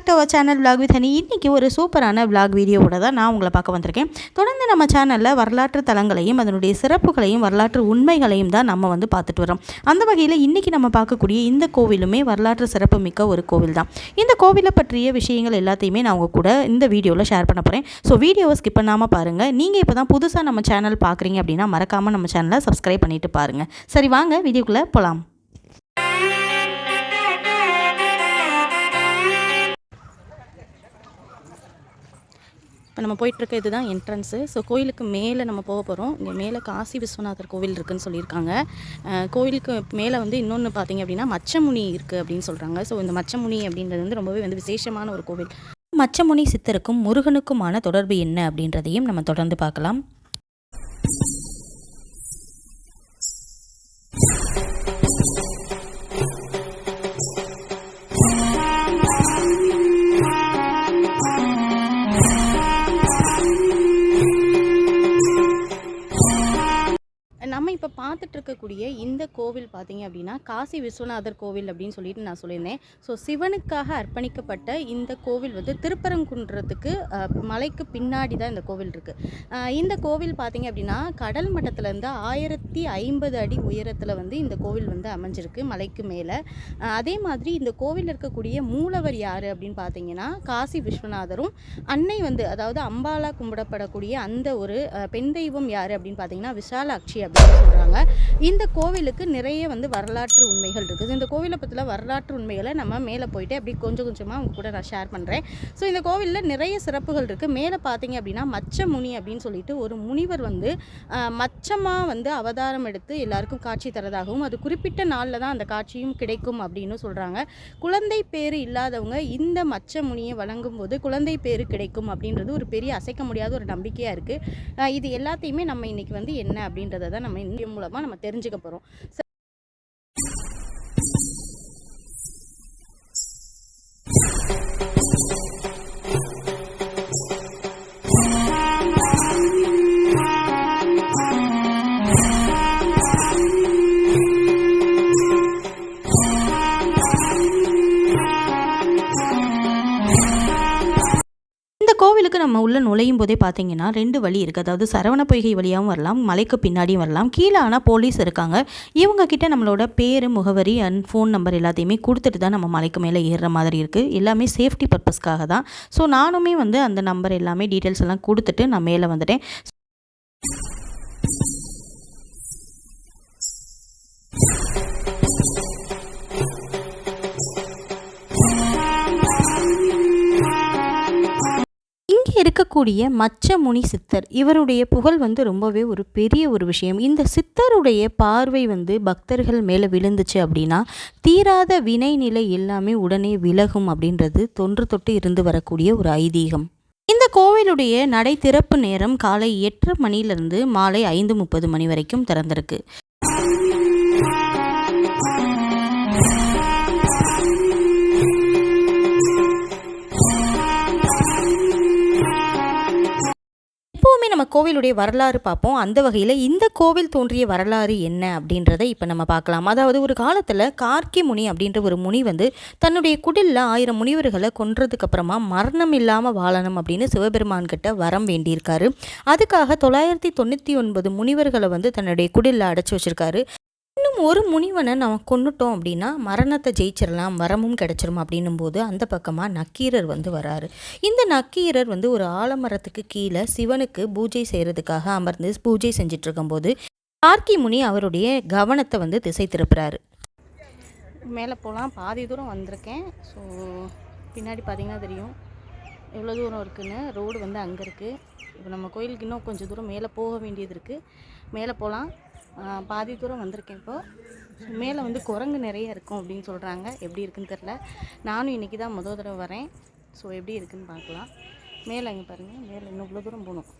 To our channel vlog with Honey. இன்றைக்கி ஒரு சூப்பரான விலாக் வீடியோவோட தான் நான் உங்களை பார்க்க வந்திருக்கேன். தொடர்ந்து நம்ம சேனலில் வரலாற்று தலங்களையும் அதனுடைய சிறப்புகளையும் வரலாற்று உண்மைகளையும் தான் நம்ம பார்த்துட்டு வரோம். அந்த வகையில் இன்றைக்கி நம்ம பார்க்கக்கூடிய இந்த கோவிலுமே வரலாற்று சிறப்பு மிக்க ஒரு கோவில் தான். இந்த கோவிலை பற்றிய விஷயங்கள் எல்லாத்தையுமே நான் உங்கள் கூட இந்த வீடியோவில் ஷேர் பண்ண போகிறேன். ஸோ வீடியோவை ஸ்கிப் பண்ணாமல் பாருங்கள். நீங்கள் இப்போ தான் புதுசாக நம்ம சேனல் பார்க்குறீங்க அப்படின்னா மறக்காமல் நம்ம சேனலை சப்ஸ்கிரைப் பண்ணிவிட்டு பாருங்கள். சரி, வாங்க வீடியோக்குள்ளே போகலாம். இப்போ நம்ம போயிட்டுருக்க இதுதான் என்ட்ரன்ஸு. ஸோ கோயிலுக்கு மேலே நம்ம போக போகிறோம். இங்கே மேலே காசி விஸ்வநாதர் கோவில் இருக்குதுன்னு சொல்லியிருக்காங்க. கோவிலுக்கு மேலே இன்னொன்று பார்த்திங்க அப்படின்னா மச்சமுனி இருக்குது அப்படின்னு சொல்கிறாங்க. ஸோ இந்த மச்சமுனி அப்படின்றது ரொம்பவே விசேஷமான ஒரு கோவில். மச்சமுனி சித்தருக்கும் முருகனுக்குமான தொடர்பு என்ன அப்படின்றதையும் நம்ம தொடர்ந்து பார்க்கலாம். நம்ம இப்போ பார்த்துட்டு இருக்கக்கூடிய இந்த கோவில் பார்த்தீங்க அப்படின்னா காசி விஸ்வநாதர் கோவில் அப்படின்னு சொல்லிட்டு நான் சொல்லியிருந்தேன். ஸோ சிவனுக்காக அர்ப்பணிக்கப்பட்ட இந்த கோவில் திருப்பரங்குன்றத்துக்கு மலைக்கு பின்னாடி தான் இந்த கோவில் இருக்குது. இந்த கோவில் பார்த்தீங்க அப்படின்னா கடல் மட்டத்திலேருந்து 1050 அடி உயரத்தில் இந்த கோவில் அமைஞ்சிருக்கு மலைக்கு மேலே. அதே மாதிரி இந்த கோவில் இருக்கக்கூடிய மூலவர் யார் அப்படின்னு பார்த்தீங்கன்னா காசி விஸ்வநாதரும் அன்னை அதாவது அம்பாலா கும்பிடப்படக்கூடிய அந்த ஒரு பெண் தெய்வம் யார் அப்படின்னு பார்த்தீங்கன்னா விசாலாட்சி அப்படின்னு சொல்கிறாங்க. இந்த கோவிலுக்கு நிறைய வரலாற்று உண்மைகள் இருக்குது. இந்த கோவிலை பற்றின வரலாற்று உண்மைகளை நம்ம மேலே போயிட்டு அப்படி கொஞ்சம் கொஞ்சமாக உங்க கூட நான் ஷேர் பண்ணுறேன். ஸோ இந்த கோவிலில் நிறைய சிறப்புகள் இருக்குது. மேலே பார்த்தீங்க அப்படின்னா மச்சமுனி அப்படின்னு சொல்லிட்டு ஒரு முனிவர் மச்சமாக அவதாரம் எடுத்து எல்லாருக்கும் காட்சி தரதாகவும் அது குறிப்பிட்ட நாளில் தான் அந்த காட்சியும் கிடைக்கும் அப்படின்னு சொல்கிறாங்க. குழந்தை பேர் இல்லாதவங்க இந்த மச்சமுனியை வழங்கும் போது குழந்தை பேர் கிடைக்கும் அப்படின்றது ஒரு பெரிய அசைக்க முடியாத ஒரு நம்பிக்கையாக இருக்குது. இது எல்லாத்தையுமே நம்ம இன்னைக்கு என்ன அப்படின்றத தான் நம்ம இந்த மூலமாக நம்ம தெரிஞ்சுக்க போகிறோம். கோவிலுக்கு நம்ம உள்ள நுழையும் போதே பார்த்தீங்கன்னா 2 வழி இருக்குது. அதாவது சரவண பொய்கை வழியாகவும் வரலாம், மலைக்கு பின்னாடியும் வரலாம். கீழே ஆனால் போலீஸ் இருக்காங்க. இவங்க கிட்ட நம்மளோட பேர், முகவரி அண்ட் ஃபோன் நம்பர் எல்லாத்தையுமே கொடுத்துட்டு தான் நம்ம மலைக்கு மேலே ஏறுற மாதிரி இருக்குது. எல்லாமே சேஃப்டி பர்பஸ்க்காக தான். ஸோ நானுமே அந்த நம்பர் எல்லாமே டீட்டெயில்ஸ் எல்லாம் கொடுத்துட்டு நான் மேலே வந்துட்டேன். இருக்கக்கூடிய மச்சமுனி சித்தர் இவருடைய புகழ் ரொம்பவே ஒரு பெரிய ஒரு விஷயம். இந்த சித்தருடைய பார்வை பக்தர்கள் மேலே விழுந்துச்சு அப்படின்னா தீராத வினை நிலை எல்லாமே உடனே விலகும் அப்படின்றது தொன்று தொட்டு இருந்து வரக்கூடிய ஒரு ஐதீகம். இந்த கோவிலுடைய நடை திறப்பு நேரம் காலை 8:30 மணிலிருந்து மாலை 5:30 மணி வரைக்கும் திறந்திருக்கு. நம்ம கோவிலுடைய வரலாறு பார்ப்போம். அந்த வகையில் இந்த கோவில் தோன்றிய வரலாறு என்ன அப்படின்றத இப்போ நம்ம பார்க்கலாம். அதாவது ஒரு காலத்தில் கார்க்கி முனி அப்படின்ற ஒரு முனி தன்னுடைய குடிலில் 1000 முனிவர்களை கொன்றதுக்கு அப்புறமா மரணம் இல்லாமல் வாழணும் அப்படின்னு சிவபெருமான் கிட்ட வரம் வேண்டியிருக்காரு. அதுக்காக 999 முனிவர்களை தன்னுடைய குடிலில் அடைச்சி வச்சிருக்காரு. இன்னும் ஒரு முனிவனை நம்ம கொண்டுட்டோம் அப்படின்னா மரணத்தை ஜெயிச்சிடலாம், வரமும் கிடைச்சிரும் அப்படின்னும் போது அந்த பக்கமாக நக்கீரர் வராரு. இந்த நக்கீரர் ஒரு ஆலமரத்துக்கு கீழே சிவனுக்கு பூஜை செய்கிறதுக்காக அமர்ந்து பூஜை செஞ்சுட்டு இருக்கும்போது கார்க்கி முனி அவருடைய கவனத்தை திசை திருப்புறாரு. மேலே போகலாம், பாதி தூரம் வந்திருக்கேன். ஸோ பின்னாடி பார்த்தீங்கன்னா தெரியும் எவ்வளோ தூரம் இருக்குன்னு. ரோடு அங்கே இருக்குது. இப்போ நம்ம கோயிலுக்கு இன்னும் கொஞ்சம் தூரம் மேலே போக வேண்டியது இருக்குது. மேலே போகலாம். பாதி தூரம் வந்திருக்கேன். இப்போது மேலே குரங்கு நிறைய இருக்கும் அப்படின்னு சொல்கிறாங்க. எப்படி இருக்குன்னு தெரில. நானும் இன்றைக்கி தான் முதல் தடவை வரேன். ஸோ எப்படி இருக்குதுன்னு பார்க்கலாம். மேலே இங்கே பாருங்கள், மேலே இன்னும் இவ்வளோ தூரம் போகணும்.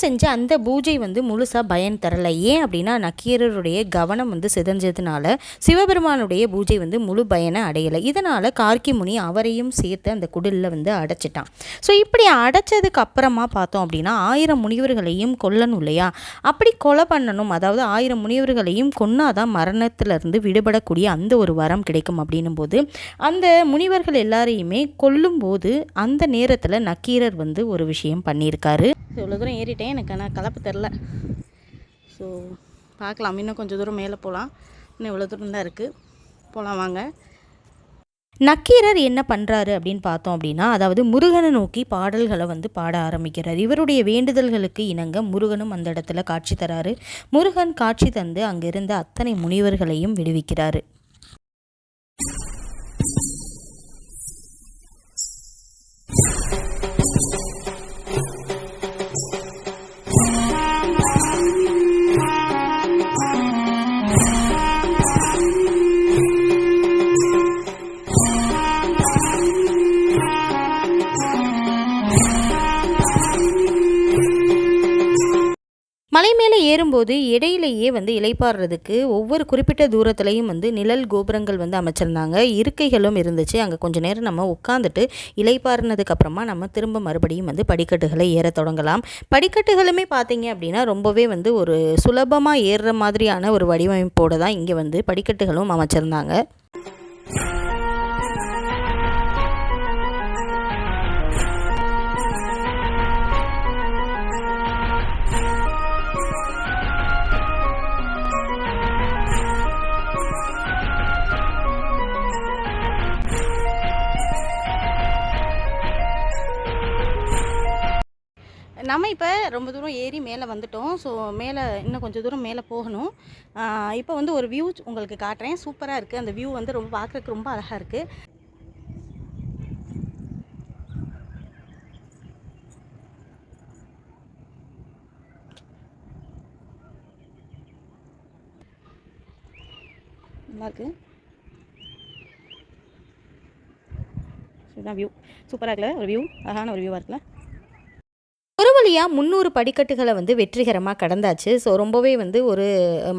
செஞ்ச அந்த பூஜை வந்து முழுசாக பயன் தரலை. ஏன் அப்படின்னா நக்கீரருடைய கவனம் வந்து சிதஞ்சதுனால சிவபெருமானுடைய பூஜை வந்து முழு பயனை அடையலை. இதனால் கார்க்கி முனி அவரையும் சேர்த்து அந்த குடிலில் வந்து அடைச்சிட்டான். ஸோ இப்படி அடைச்சதுக்கு அப்புறமா பார்த்தோம் அப்படின்னா 1000 முனிவர்களையும் கொல்லணும் இல்லையா? அப்படி கொலை பண்ணணும், அதாவது 1000 முனிவர்களையும் கொன்னாதான் மரணத்திலிருந்து விடுபடக்கூடிய அந்த ஒரு வரம் கிடைக்கும். அப்படின்னும் போது அந்த முனிவர்கள் எல்லாரையுமே கொல்லும்போது அந்த நேரத்தில் நக்கீரர் வந்து ஒரு விஷயம் பண்ணியிருக்காரு. இவ்வளோ தூரம் ஏறிட்டேன், எனக்கு ஆனால் கலப்பு தெரில. ஸோ பார்க்கலாம், இன்னும் கொஞ்சம் தூரம் மேலே போகலாம். இன்னும் இவ்வளோ தூரம் தான் இருக்குது, போகலாம் வாங்க. நக்கீரர் என்ன பண்ணுறாரு அப்படின்னு பார்த்தோம் அப்படின்னா, அதாவது முருகனை நோக்கி பாடல்களை வந்து பாட ஆரம்பிக்கிறார். இவருடைய வேண்டுதல்களுக்கு இணங்க முருகனும் அந்த இடத்துல காட்சி தராரு. முருகன் காட்சி தந்து அங்கிருந்த அத்தனை முனிவர்களையும் விடுவிக்கிறாரு. மலை மேலே ஏறும்போது இடையிலேயே வந்து இளைப்பாடுறதுக்கு ஒவ்வொரு குறிப்பிட்ட தூரத்துலையும் வந்து நிழல் கோபுரங்கள் வந்து அமைச்சிருந்தாங்க. இருக்கைகளும் இருந்துச்சு. அங்கே கொஞ்சம் நேரம் நம்ம உட்காந்துட்டு இளைப்பாறுனதுக்கு அப்புறமா நம்ம திரும்ப மறுபடியும் வந்து படிக்கட்டுகளை ஏற தொடங்கலாம். படிக்கட்டுகளுமே பார்த்தீங்க அப்படின்னா ரொம்பவே வந்து ஒரு சுலபமாக ஏறுற மாதிரியான ஒரு வடிவமைப்போடு தான் இங்கே வந்து படிக்கட்டுகளும் அமைச்சிருந்தாங்க. நம்ம இப்போ ரொம்ப தூரம் ஏறி மேலே வந்துட்டோம். ஸோ மேலே இன்னும் கொஞ்சம் தூரம் மேலே போகணும். இப்போ வந்து ஒரு வியூ உங்களுக்கு காட்டுறேன். சூப்பராக இருக்குது. அந்த வியூ வந்து ரொம்ப பார்க்குறதுக்கு ரொம்ப அழகாக இருக்குது. நல்லாயிருக்கு. இதுதான் வியூ. சூப்பராக இருக்குல்ல? ஒரு வியூ, அழகான ஒரு வியூவாக இருக்குல்ல? ஒரு வழியாக 300 படிக்கட்டுகளை வந்து வெற்றிகரமாக கடந்தாச்சு. ஸோ ரொம்பவே வந்து ஒரு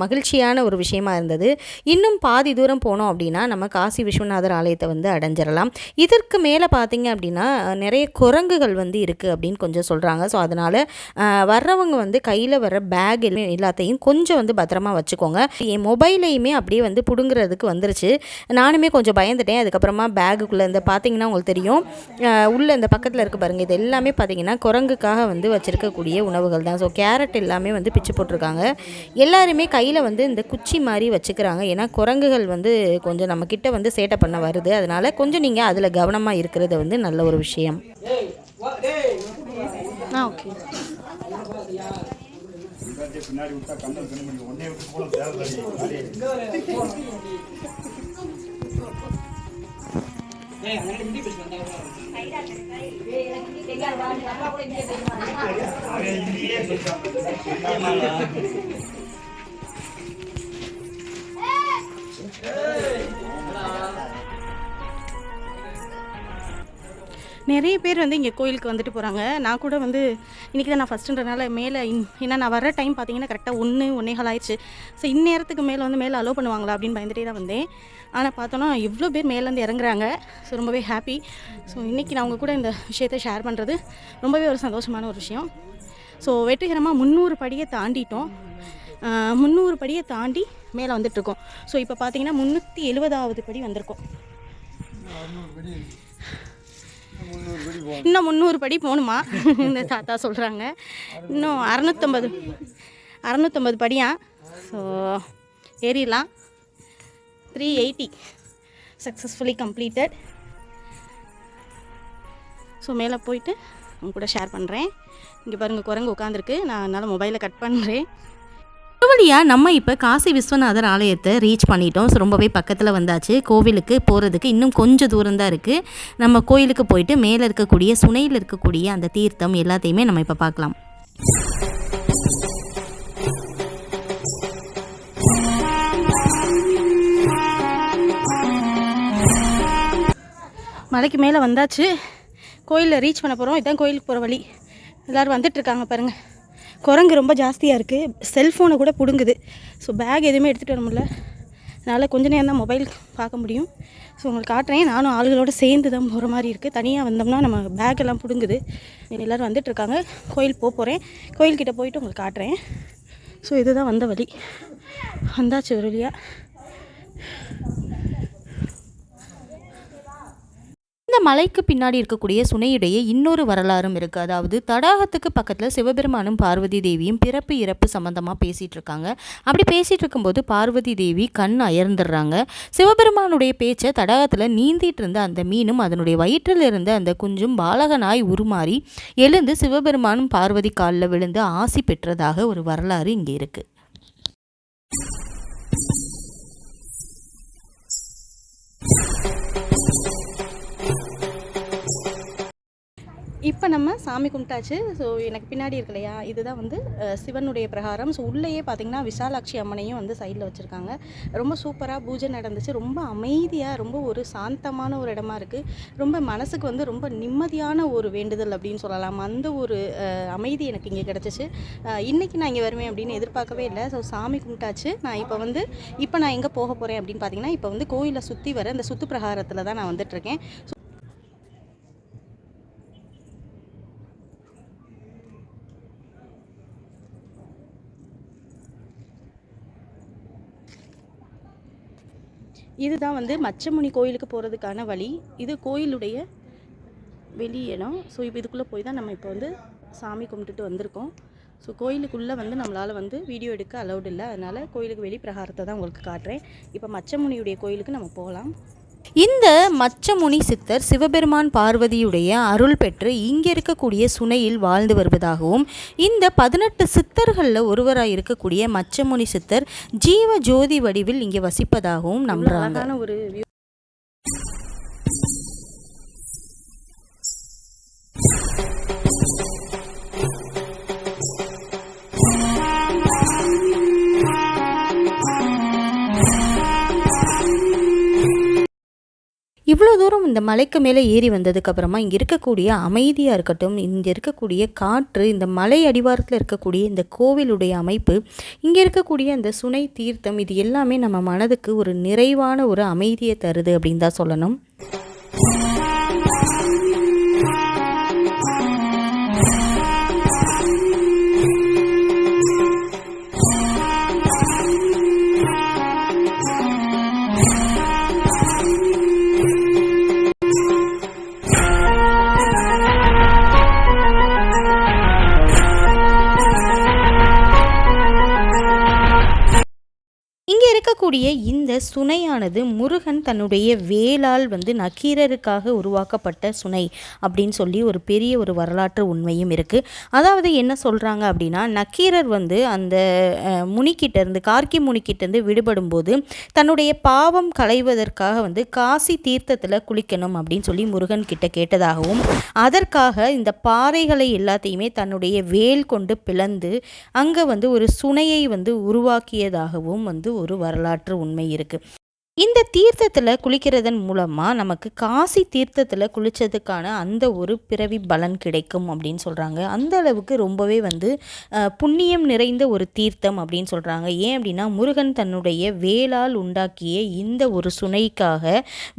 மகிழ்ச்சியான ஒரு விஷயமா இருந்தது. இன்னும் பாதி தூரம் போனோம் அப்படின்னா நம்ம காசி விஸ்வநாதர் ஆலயத்தை வந்து அடைஞ்சிடலாம். இதற்கு மேலே பார்த்தீங்க அப்படின்னா நிறைய குரங்குகள் வந்து இருக்குது அப்படின்னு கொஞ்சம் சொல்கிறாங்க. ஸோ அதனால் வர்றவங்க வந்து கையில் வர பேக் எல்லாத்தையும் கொஞ்சம் வந்து பத்திரமா வச்சுக்கோங்க. என் மொபைலையுமே அப்படியே வந்து பிடுங்குறதுக்கு வந்துருச்சு. நானுமே கொஞ்சம் பயந்துட்டேன். அதுக்கப்புறமா பேகுக்குள்ளே இந்த பார்த்தீங்கன்னா உங்களுக்கு தெரியும், உள்ளே இந்த பக்கத்தில் இருக்குது பாருங்கள், இது எல்லாமே பார்த்தீங்கன்னா குரங்குக்காக வந்து வச்சுருக்கக்கூடிய உணவுகள் தான். ஸோ கேரட் எல்லாமே வந்து பிச்சு போட்டிருக்காங்க. எல்லாருமே கையில் வந்து இந்த குச்சி மாதிரி வச்சுக்கிறாங்க. ஏன்னா குரங்குகள் வந்து கொஞ்சம் நம்ம கிட்ட வந்து சேட்டை பண்ண வருது. அதனால் கொஞ்சம் நீங்கள் அதில் கவனமாக இருக்கிறது வந்து நல்ல ஒரு விஷயம். ஓகே. நிறைய பேர் வந்து இங்கே கோயிலுக்கு வந்துட்டு போகிறாங்க. நான் கூட வந்து இன்றைக்கி தான் நான் ஃபஸ்ட்டுன்றனால மேலே ஏன்னா நான் வர டைம் பார்த்தீங்கன்னா கரெக்டாக 1:30 ஆயிடுச்சு. ஸோ இந்நேரத்துக்கு மேலே வந்து மேலே அலோவ் பண்ணுவாங்களா அப்படின்னு பயந்துட்டே தான் வந்தேன். ஆனால் பார்த்தோன்னா எவ்வளோ பேர் மேலேருந்து இறங்குறாங்க. ஸோ ரொம்பவே ஹாப்பி. ஸோ இன்றைக்கி நான் அவங்க கூட இந்த விஷயத்தை ஷேர் பண்ணுறது ரொம்பவே ஒரு சந்தோஷமான ஒரு விஷயம். ஸோ வெற்றிகரமாக 300 படியை தாண்டிட்டோம். 300 படியை தாண்டி மேலே வந்துட்டுருக்கோம். ஸோ இப்போ பார்த்தீங்கன்னா 370வது படி வந்திருக்கோம். இன்னும் 300 படி போகணுமா இந்த தாத்தா சொல்கிறாங்க. இன்னும் 650 படியா. ஸோ ஏறிடலாம். 380 successfully completed. ஸோ மேலே போயிட்டு உங்க கூட ஷேர் பண்ணுறேன். இங்கே பாருங்கள் குரங்கு உட்காந்துருக்கு. நான் அதனால் மொபைலை கட் பண்ணுறேன். வழியாக நம்ம இப்போ காசி விஸ்வநாதர் ஆலயத்தை ரீச் பண்ணிட்டோம். ஸோ ரொம்பவே பக்கத்தில் வந்தாச்சு. கோவிலுக்கு போகிறதுக்கு இன்னும் கொஞ்சம் தூரம் தான் இருக்குது. நம்ம கோயிலுக்கு போயிட்டு மேலே இருக்கக்கூடிய சுனையில் இருக்கக்கூடிய அந்த தீர்த்தம் எல்லாத்தையுமே நம்ம இப்போ பார்க்கலாம். மலைக்கு மேலே வந்தாச்சு. கோயிலில் ரீச் பண்ண போகிறோம். இதுதான் கோயிலுக்கு போகிற வழி. எல்லோரும் வந்துட்டுருக்காங்க பாருங்கள். குரங்கு ரொம்ப ஜாஸ்தியாக இருக்குது. செல்ஃபோனை கூட பிடுங்குது. ஸோ பேக் எதுவுமே எடுத்துகிட்டு வர முடியல. அதனால் கொஞ்ச நேரம் தான் மொபைல் பார்க்க முடியும். ஸோ உங்களுக்கு காட்டுறேன். நானும் ஆளுகளோடு சேர்ந்து தான் போகிற மாதிரி இருக்குது. தனியாக வந்தோம்னா நம்ம பேக் எல்லாம் பிடுங்குது. எல்லோரும் வந்துட்டுருக்காங்க. கோயில் போகிறேன். கோயில்கிட்ட போயிட்டு உங்களுக்கு காட்டுறேன். ஸோ இதுதான் வந்த வழி. வந்தாச்சு ஒரு வழியாக. இந்த மலைக்கு பின்னாடி இருக்கக்கூடிய சுனையுடைய இன்னொரு வரலாறும் இருக்குது. அதாவது தடாகத்துக்கு பக்கத்தில் சிவபெருமானும் பார்வதி தேவியும் பிறப்பு இறப்பு சம்மந்தமாக பேசிகிட்டு இருக்காங்க. அப்படி பேசிகிட்டு இருக்கும்போது பார்வதி தேவி கண் அயர்ந்துடுறாங்க. சிவபெருமானுடைய பேச்சை தடாகத்தில் நீந்திட்டு இருந்த அந்த மீனும் அதனுடைய வயிற்றில் இருந்த அந்த குஞ்சும் பாலகனாய் உருமாறி எழுந்து சிவபெருமானும் பார்வதி காலில் விழுந்து ஆசி பெற்றதாக ஒரு வரலாறு இங்கே இருக்குது. இப்போ நம்ம சாமி கும்பிட்டாச்சு. ஸோ எனக்கு பின்னாடி இருக்கு இல்லையா, இதுதான் வந்து சிவனுடைய பிரகாரம். ஸோ உள்ளேயே பார்த்திங்கன்னா விசாலாட்சி அம்மனையும் வந்து சைடில் வச்சுருக்காங்க. ரொம்ப சூப்பராக பூஜை நடந்துச்சு. ரொம்ப அமைதியாக, ரொம்ப ஒரு சாந்தமான ஒரு இடமா இருக்குது. ரொம்ப மனசுக்கு வந்து ரொம்ப நிம்மதியான ஒரு வேண்டுதல் அப்படின்னு சொல்லலாம். அந்த ஒரு அமைதி எனக்கு இங்கே கிடச்சிச்சு. இன்றைக்கி நான் இங்கே வருவேன் அப்படின்னு எதிர்பார்க்கவே இல்லை. ஸோ சாமி கும்பிட்டாச்சு. நான் இப்போ நான் எங்கே போக போகிறேன் அப்படின்னு பார்த்தீங்கன்னா, இப்போ வந்து கோயிலை சுற்றி வர இந்த சுற்று பிரகாரத்தில் தான் நான் வந்துட்டுருக்கேன். இதுதான் வந்து மச்சமுனி கோயிலுக்கு போகிறதுக்கான வழி. இது கோயிலுடைய வெளியிடம். ஸோ இப்போ இதுக்குள்ளே போய் தான் நம்ம இப்போ வந்து சாமி கும்பிட்டுட்டு வந்திருக்கோம். ஸோ கோயிலுக்குள்ளே வந்து நம்மளால் வந்து வீடியோ எடுக்க அலௌட் இல்லை. அதனால் கோயிலுக்கு வெளி பிரகாரத்தை தான் உங்களுக்கு காட்டுறேன். இப்போ மச்சமுனியுடைய கோயிலுக்கு நம்ம போகலாம். இந்த மச்சமுனி சித்தர் சிவபெருமான் பார்வதியுடைய அருள் பெற்று இங்கே இருக்கக்கூடிய சுனையில் வாழ்ந்து வருவதாகவும், இந்த 18 சித்தர்களில் ஒருவராக இருக்கக்கூடிய மச்சமுனி சித்தர் ஜீவ ஜோதி வடிவில் இங்கே வசிப்பதாகவும் நம்புறாங்க. ஒரு இவ்வளோ தூரம் இந்த மலைக்கு மேலே ஏறி வந்ததுக்கப்புறமா இங்கே இருக்கக்கூடிய அமைதியாக இருக்கட்டும், இங்கே இருக்கக்கூடிய காற்று, இந்த மலை அடிவாரத்தில் இருக்கக்கூடிய இந்த கோவிலுடைய அமைப்பு, இங்கே இருக்கக்கூடிய இந்த சுனை தீர்த்தம், இது எல்லாமே நம்ம மனதுக்கு ஒரு நிறைவான ஒரு அமைதியை தருது அப்படின்னு தான் சொல்லணும். இருக்கக்கூடிய இந்த சுனையானது முருகன் தன்னுடைய வேலால் வந்து நக்கீரருக்காக உருவாக்கப்பட்ட சுனை அப்படின்னு சொல்லி ஒரு பெரிய ஒரு வரலாற்று உண்மையும் இருக்குது. அதாவது என்ன சொல்கிறாங்க அப்படின்னா, நக்கீரர் வந்து அந்த முனிக்கிட்டேருந்து கார்க்கி முனிக்கிட்டேருந்து விடுபடும் போது தன்னுடைய பாவம் களைவதற்காக வந்து காசி தீர்த்தத்தில் குளிக்கணும் அப்படின்னு சொல்லி முருகன் கிட்ட கேட்டதாகவும், அதற்காக இந்த பாறைகளை எல்லாத்தையுமே தன்னுடைய வேல் கொண்டு பிளந்து அங்கே வந்து ஒரு சுனையை வந்து உருவாக்கியதாகவும் வந்து ஒரு வரலாற்று உண்மை இருக்குது. இந்த தீர்த்தத்தில் குளிக்கிறதன் மூலமாக நமக்கு காசி தீர்த்தத்தில் குளித்ததுக்கான அந்த ஒரு பிறவி பலன் கிடைக்கும் அப்படின்னு சொல்கிறாங்க. அந்த அளவுக்கு ரொம்பவே வந்து புண்ணியம் நிறைந்த ஒரு தீர்த்தம் அப்படின்னு சொல்கிறாங்க. ஏன் அப்படின்னா, முருகன் தன்னுடைய வேலால் உண்டாக்கிய இந்த ஒரு சுனைக்காக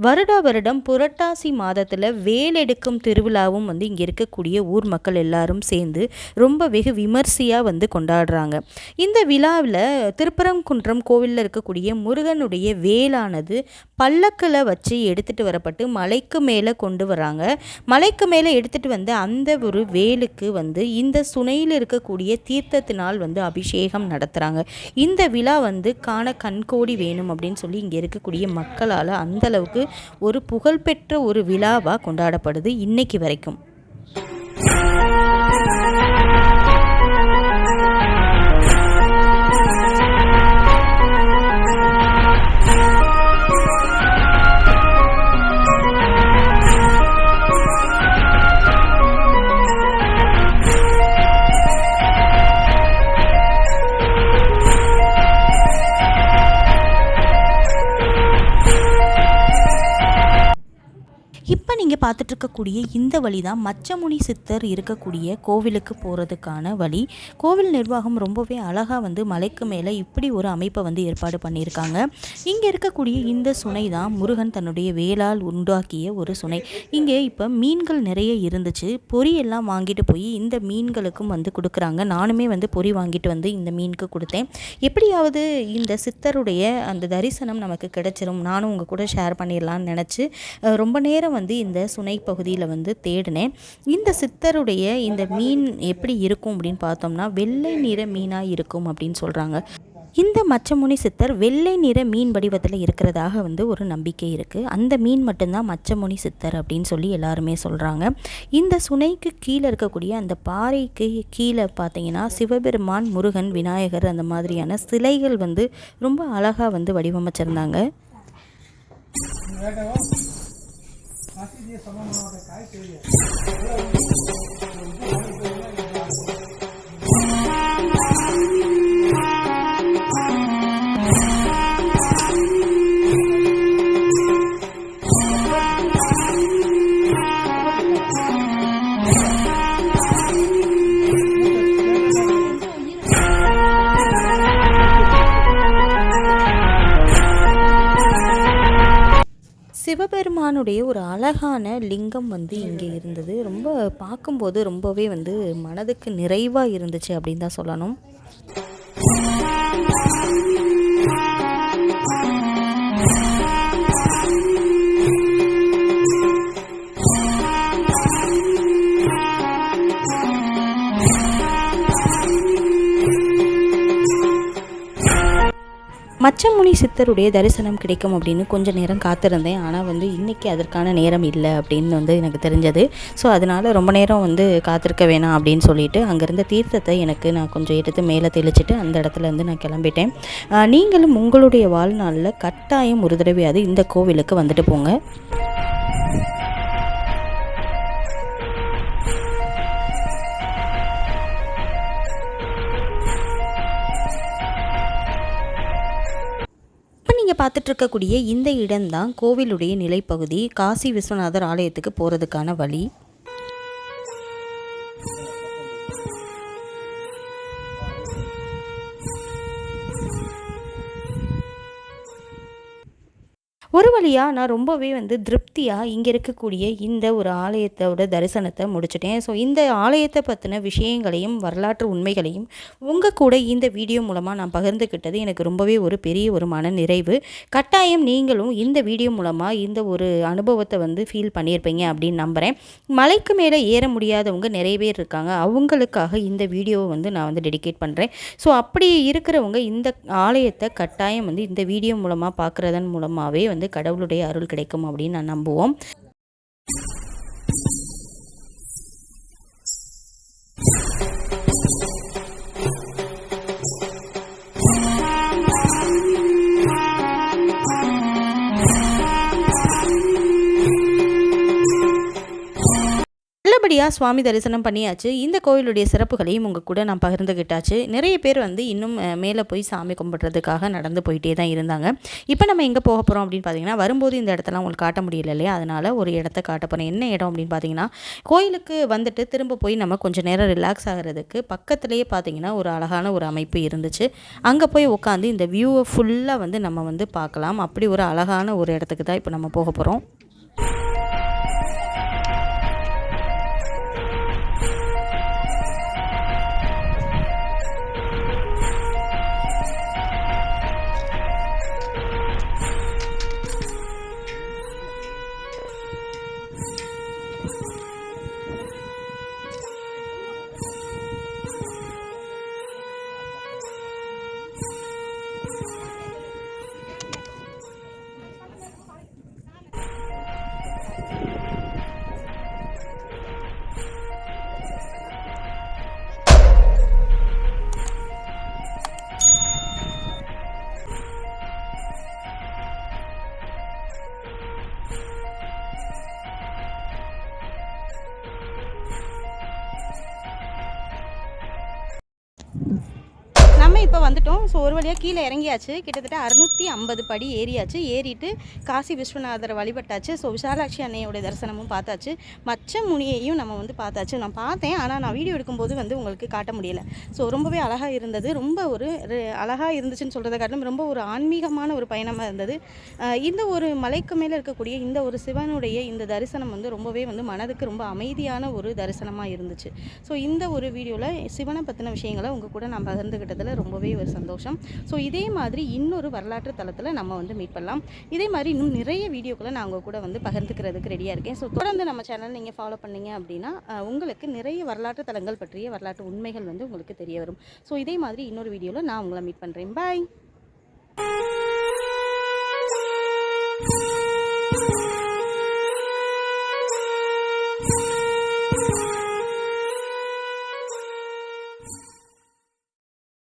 வருடம் புரட்டாசி மாதத்தில் வேலெடுக்கும் திருவிழாவும் வந்து இங்கே இருக்கக்கூடிய ஊர் மக்கள் எல்லாரும் சேர்ந்து ரொம்ப வெகு விமர்சையாக வந்து கொண்டாடுறாங்க. இந்த விழாவில் திருப்பரங்குன்றம் கோவிலில் இருக்கக்கூடிய முருகனுடைய வேளாண் பல்லக்கில் வச்சு எடுத்துட்டு வரப்பட்டு மலைக்கு மேலே கொண்டு வராங்க. மலைக்கு மேலே எடுத்துட்டு வந்து அந்த ஒரு வேலுக்கு வந்து இந்த சுனையில் இருக்கக்கூடிய தீர்த்தத்தினால் வந்து அபிஷேகம் நடத்துகிறாங்க. இந்த விழா வந்து காண கண்கோடி வேணும் அப்படின்னு சொல்லி இங்கே இருக்கக்கூடிய மக்களால் அந்த அளவுக்கு ஒரு புகழ்பெற்ற ஒரு விழாவாக கொண்டாடப்படுது இன்னைக்கு வரைக்கும். இப்போ நீங்கள் பார்த்துட்ருக்கக்கூடிய இந்த வழி தான் மச்சமுனி சித்தர் இருக்கக்கூடிய கோவிலுக்கு போகிறதுக்கான வழி. கோவில் நிர்வாகம் ரொம்பவே அழகாக வந்து மலைக்கு மேலே இப்படி ஒரு அமைப்பை வந்து ஏற்பாடு பண்ணியிருக்காங்க. இங்கே இருக்கக்கூடிய இந்த சுனை தான் முருகன் தன்னுடைய வேலால் உண்டாக்கிய ஒரு சுனை. இங்கே இப்போ மீன்கள் நிறைய இருந்துச்சு. பொரியெல்லாம் வாங்கிட்டு போய் இந்த மீன்களுக்கும் வந்து கொடுக்குறாங்க. நானுமே வந்து பொரி வாங்கிட்டு வந்து இந்த மீனுக்கு கொடுத்தேன். எப்படியாவது இந்த சித்தருடைய அந்த தரிசனம் நமக்கு கிடைச்சிரும், நானும் உங்கள் கூட ஷேர் பண்ணிடலான்னு நினச்சி ரொம்ப நேரம் வந்து இந்த சுனை பகுதியில் வந்து தேடினேன். இந்த சித்தருடைய இந்த மீன் எப்படி இருக்கும் அப்படின்னு பார்த்தோம்னா வெள்ளை நிற மீனாக இருக்கும் அப்படின்னு சொல்கிறாங்க. இந்த மச்சமுனி சித்தர் வெள்ளை நிற மீன் வடிவத்தில் இருக்கிறதாக வந்து ஒரு நம்பிக்கை இருக்குது. அந்த மீன் மட்டும்தான் மச்சமுனி சித்தர் அப்படின்னு சொல்லி எல்லாருமே சொல்கிறாங்க. இந்த சுனைக்கு கீழே இருக்கக்கூடிய அந்த பாறைக்கு கீழே பார்த்தீங்கன்னா சிவபெருமான், முருகன், விநாயகர் அந்த மாதிரியான சிலைகள் வந்து ரொம்ப அழகாக வந்து வடிவமைச்சிருந்தாங்க. சிவபெருமானுடைய ஒரு அழகான லிங்கம் வந்து இங்கே இருந்தது. ரொம்ப பார்க்கும்போது ரொம்பவே வந்து மனதுக்கு நிறைவாக இருந்துச்சு அப்படின்னு தான் சொல்லணும். மச்சமுனி சித்தருடைய தரிசனம் கிடைக்கும் அப்படின்னு கொஞ்சம் நேரம் காத்திருந்தேன். ஆனால் வந்து இன்றைக்கி அதற்கான நேரம் இல்லை அப்படின்னு வந்து எனக்கு தெரிஞ்சது. ஸோ அதனால் ரொம்ப நேரம் வந்து காத்திருக்க வேணாம் அப்படின்னு சொல்லிட்டு அங்கேருந்த தீர்த்தத்தை நான் கொஞ்சம் எடுத்து மேலே தெளிச்சிட்டு அந்த இடத்துல இருந்து நான் கிளம்பிட்டேன். நீங்களும் உங்களுடைய வாழ்நாளில் கட்டாயம் ஒரு தடவையாவது இந்த கோவிலுக்கு வந்துட்டு போங்க. நீங்கள் பார்த்துட்ருக்கக்கூடிய இந்த இடம்தான் கோவிலுடைய நிலைப்பகுதி. காசி விஸ்வநாதர் ஆலயத்துக்கு போகிறதுக்கான வழி. ஒரு வழியாக நான் ரொம்பவே வந்து திருப்தியாக இங்கே இருக்கக்கூடிய இந்த ஒரு ஆலயத்தோட தரிசனத்தை முடிச்சிட்டேன். ஸோ இந்த ஆலயத்தை பற்றின விஷயங்களையும் வரலாற்று உண்மைகளையும் உங்கள் கூட இந்த வீடியோ மூலமாக நான் பகிர்ந்துக்கிட்டது எனக்கு ரொம்பவே ஒரு பெரிய ஒரு மன நிறைவு. கட்டாயம் நீங்களும் இந்த வீடியோ மூலமாக இந்த ஒரு அனுபவத்தை வந்து ஃபீல் பண்ணியிருப்பீங்க அப்படின்னு நம்புகிறேன். மலைக்கு மேலே ஏற முடியாதவங்க நிறைய பேர் இருக்காங்க. அவங்களுக்காக இந்த வீடியோவை வந்து நான் வந்து டெடிகேட் பண்ணுறேன். ஸோ அப்படி இருக்கிறவங்க இந்த ஆலயத்தை கட்டாயம் வந்து இந்த வீடியோ மூலமாக பார்க்குறதன் மூலமாகவே வந்து கடவுளுடைய அருள் கிடைக்கும் அப்படின்னு நான் நம்புவோம். நல்லபடியாக சுவாமி தரிசனம் பண்ணியாச்சு. இந்த கோயிலுடைய சிறப்புகளையும் உங்கள் கூட நான் பகிர்ந்துக்கிட்டாச்சு. நிறைய பேர் வந்து இன்னும் மேலே போய் சாமி கும்பிட்றதுக்காக நடந்து போயிட்டே தான் இருந்தாங்க. இப்போ நம்ம எங்கே போக போகிறோம் அப்படின்னு பார்த்தீங்கன்னா, வரும்போது இந்த இடத்தெல்லாம் உங்களுக்கு காட்ட முடியல இல்லையா, அதனால் ஒரு இடத்த காட்ட போகிறேன். என்ன இடம் அப்படின்னு பார்த்தீங்கன்னா, கோயிலுக்கு வந்துட்டு திரும்ப போய் நம்ம கொஞ்சம் நேரம் ரிலாக்ஸ் ஆகிறதுக்கு பக்கத்துலேயே பார்த்தீங்கன்னா ஒரு அழகான ஒரு அமைப்பு இருந்துச்சு. அங்கே போய் உட்காந்து இந்த வியூவை ஃபுல்லாக வந்து நம்ம வந்து பார்க்கலாம். அப்படி ஒரு அழகான ஒரு இடத்துக்கு தான் இப்போ நம்ம போக போகிறோம். இப்போ வந்துட்டோம். ஸோ ஒரு வழியாக கீழே இறங்கியாச்சு. கிட்டத்தட்ட 650 படி ஏறியாச்சு. ஏறிட்டு காசி விஸ்வநாதரை வழிபட்டாச்சு. ஸோ விசாலாட்சி அன்னையோட தரிசனமும் பார்த்தாச்சு. மச்ச முனியையும் நம்ம வந்து பார்த்தாச்சு. நான் பார்த்தேன், ஆனால் நான் வீடியோ எடுக்கும்போது வந்து உங்களுக்கு காட்ட முடியல. ஸோ ரொம்பவே அழகாக இருந்தது. ரொம்ப ஒரு அழகாக இருந்துச்சுன்னு சொல்கிறத காட்டிலும் ரொம்ப ஒரு ஆன்மீகமான ஒரு பயணமாக இருந்தது. இந்த ஒரு மலைக்கு மேலே இருக்கக்கூடிய இந்த ஒரு சிவனுடைய இந்த தரிசனம் வந்து ரொம்பவே வந்து மனதுக்கு ரொம்ப அமைதியான ஒரு தரிசனமாக இருந்துச்சு. ஸோ இந்த ஒரு வீடியோவில் சிவனை பற்றின விஷயங்களை உங்கள் கூட நான் பகிர்ந்துக்கிட்டதில் ரொம்பவே ஒரு சந்தோஷம். ஸோ இதே மாதிரி இன்னொரு வரலாற்று தளத்தில் நம்ம வந்து மீட் பண்ணலாம். இதே மாதிரி இன்னும் நிறைய வீடியோக்களை நான் உங்கள் கூட வந்து பகிர்ந்துக்கிறதுக்கு ரெடியாக இருக்கேன். ஸோ தொடர்ந்து நம்ம சேனல் நீங்கள் ஃபாலோ பண்ணீங்க அப்படின்னா உங்களுக்கு நிறைய வரலாற்று தலங்கள் பற்றிய வரலாற்று உண்மைகள் வந்து உங்களுக்கு தெரிய வரும். ஸோ இதே மாதிரி இன்னொரு வீடியோவில் நான் உங்களை மீட் பண்ணுறேன். பாய்.